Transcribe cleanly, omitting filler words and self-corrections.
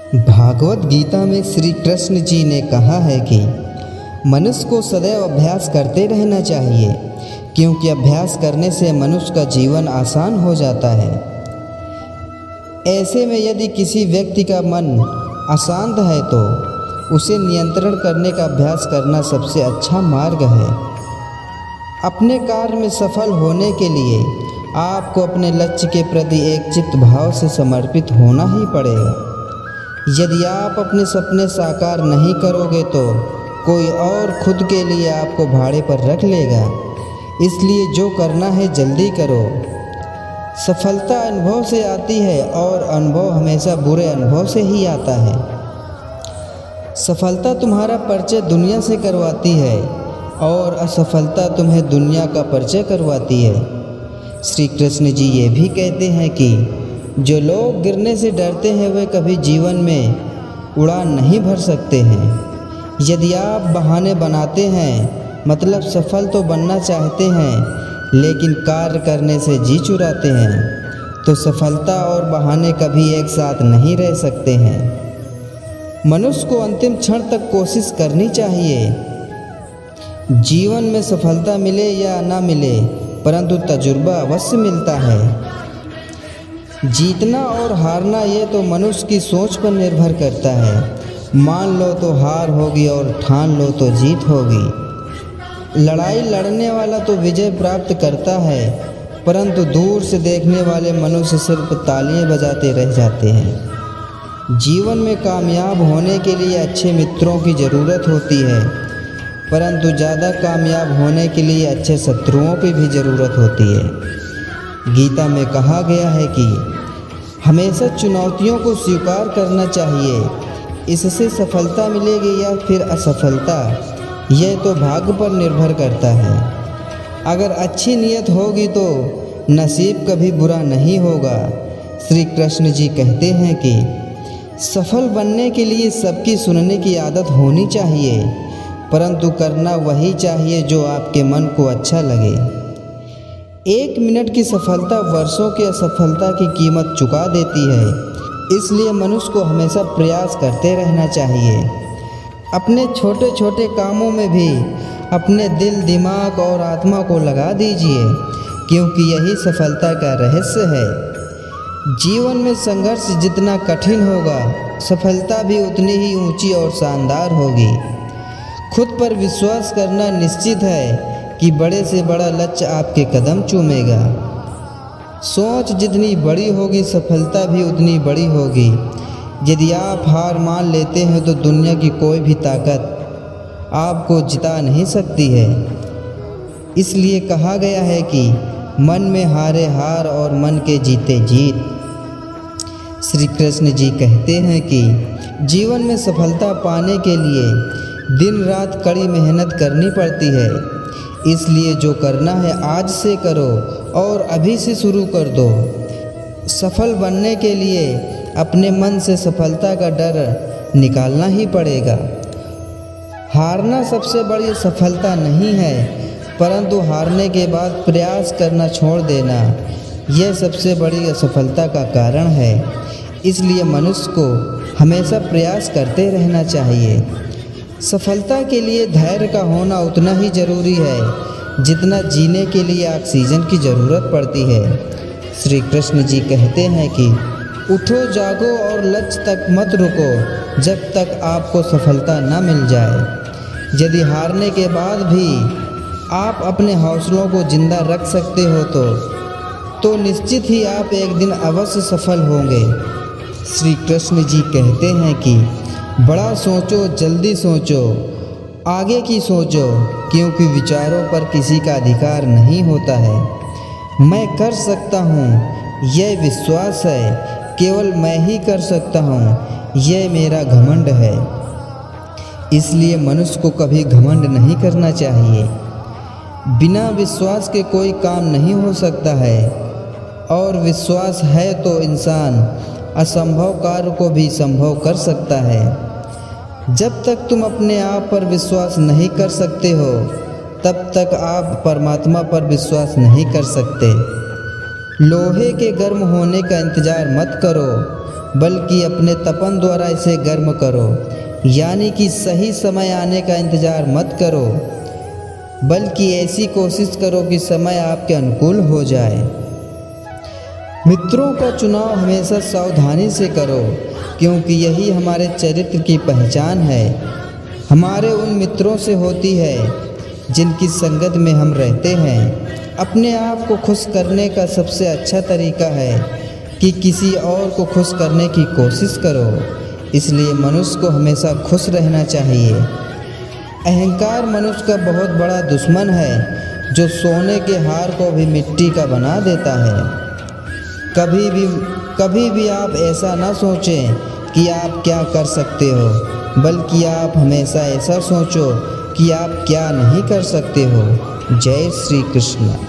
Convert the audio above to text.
भागवत गीता में श्री कृष्ण जी ने कहा है कि मनुष्य को सदैव अभ्यास करते रहना चाहिए, क्योंकि अभ्यास करने से मनुष्य का जीवन आसान हो जाता है। ऐसे में यदि किसी व्यक्ति का मन अशांत है तो उसे नियंत्रण करने का अभ्यास करना सबसे अच्छा मार्ग है। अपने कार्य में सफल होने के लिए आपको अपने लक्ष्य के प्रति एक चित्त भाव से समर्पित होना ही पड़ेगा। यदि आप अपने सपने साकार नहीं करोगे तो कोई और खुद के लिए आपको भाड़े पर रख लेगा। इसलिए जो करना है जल्दी करो। सफलता अनुभव से आती है और अनुभव हमेशा बुरे अनुभव से ही आता है। सफलता तुम्हारा परिचय दुनिया से करवाती है और असफलता तुम्हें दुनिया का परिचय करवाती है। श्री कृष्ण जी ये भी कहते हैं कि जो लोग गिरने से डरते हैं वे कभी जीवन में उड़ान नहीं भर सकते हैं। यदि आप बहाने बनाते हैं, मतलब सफल तो बनना चाहते हैं लेकिन कार्य करने से जी चुराते हैं, तो सफलता और बहाने कभी एक साथ नहीं रह सकते हैं। मनुष्य को अंतिम क्षण तक कोशिश करनी चाहिए। जीवन में सफलता मिले या ना मिले, परंतु तजुर्बा अवश्य मिलता है। जीतना और हारना ये तो मनुष्य की सोच पर निर्भर करता है। मान लो तो हार होगी और ठान लो तो जीत होगी। लड़ाई लड़ने वाला तो विजय प्राप्त करता है, परंतु दूर से देखने वाले मनुष्य सिर्फ तालियां बजाते रह जाते हैं। जीवन में कामयाब होने के लिए अच्छे मित्रों की ज़रूरत होती है, परंतु ज़्यादा कामयाब होने के लिए अच्छे शत्रुओं की भी ज़रूरत होती है। गीता में कहा गया है कि हमेशा चुनौतियों को स्वीकार करना चाहिए। इससे सफलता मिलेगी या फिर असफलता, यह तो भाग्य पर निर्भर करता है। अगर अच्छी नीयत होगी तो नसीब कभी बुरा नहीं होगा। श्री कृष्ण जी कहते हैं कि सफल बनने के लिए सबकी सुनने की आदत होनी चाहिए, परंतु करना वही चाहिए जो आपके मन को अच्छा लगे। 1 मिनट की सफलता वर्षों की असफलता की कीमत चुका देती है। इसलिए मनुष्य को हमेशा प्रयास करते रहना चाहिए। अपने छोटे छोटे कामों में भी अपने दिल, दिमाग और आत्मा को लगा दीजिए, क्योंकि यही सफलता का रहस्य है। जीवन में संघर्ष जितना कठिन होगा, सफलता भी उतनी ही ऊंची और शानदार होगी। खुद पर विश्वास करना निश्चित है कि बड़े से बड़ा लक्ष्य आपके कदम चूमेगा। सोच जितनी बड़ी होगी, सफलता भी उतनी बड़ी होगी। यदि आप हार मान लेते हैं तो दुनिया की कोई भी ताकत आपको जिता नहीं सकती है। इसलिए कहा गया है कि मन में हारे हार और मन के जीते जीत। श्री कृष्ण जी कहते हैं कि जीवन में सफलता पाने के लिए दिन रात कड़ी मेहनत करनी पड़ती है। इसलिए जो करना है आज से करो और अभी से शुरू कर दो। सफल बनने के लिए अपने मन से सफलता का डर निकालना ही पड़ेगा। हारना सबसे बड़ी सफलता नहीं है, परंतु हारने के बाद प्रयास करना छोड़ देना, यह सबसे बड़ी असफलता का कारण है। इसलिए मनुष्य को हमेशा प्रयास करते रहना चाहिए। सफलता के लिए धैर्य का होना उतना ही ज़रूरी है जितना जीने के लिए ऑक्सीजन की ज़रूरत पड़ती है। श्री कृष्ण जी कहते हैं कि उठो, जागो और लक्ष्य तक मत रुको जब तक आपको सफलता न मिल जाए। यदि हारने के बाद भी आप अपने हौसलों को जिंदा रख सकते हो तो निश्चित ही आप एक दिन अवश्य सफल होंगे। श्री कृष्ण जी कहते हैं कि बड़ा सोचो, जल्दी सोचो, आगे की सोचो, क्योंकि विचारों पर किसी का अधिकार नहीं होता है। मैं कर सकता हूँ, यह विश्वास है। केवल मैं ही कर सकता हूँ, यह मेरा घमंड है। इसलिए मनुष्य को कभी घमंड नहीं करना चाहिए। बिना विश्वास के कोई काम नहीं हो सकता है, और विश्वास है तो इंसान असंभव कार्य को भी संभव कर सकता है। जब तक तुम अपने आप पर विश्वास नहीं कर सकते हो, तब तक आप परमात्मा पर विश्वास नहीं कर सकते। लोहे के गर्म होने का इंतज़ार मत करो, बल्कि अपने तपन द्वारा इसे गर्म करो। यानी कि सही समय आने का इंतज़ार मत करो, बल्कि ऐसी कोशिश करो कि समय आपके अनुकूल हो जाए। मित्रों का चुनाव हमेशा सावधानी से करो, क्योंकि यही हमारे चरित्र की पहचान है। हमारे उन मित्रों से होती है जिनकी संगत में हम रहते हैं। अपने आप को खुश करने का सबसे अच्छा तरीका है कि किसी और को खुश करने की कोशिश करो। इसलिए मनुष्य को हमेशा खुश रहना चाहिए। अहंकार मनुष्य का बहुत बड़ा दुश्मन है, जो सोने के हार को भी मिट्टी का बना देता है। कभी भी आप ऐसा ना सोचें कि आप क्या कर सकते हो, बल्कि आप हमेशा ऐसा सोचो कि आप क्या नहीं कर सकते हो। जय श्री कृष्ण।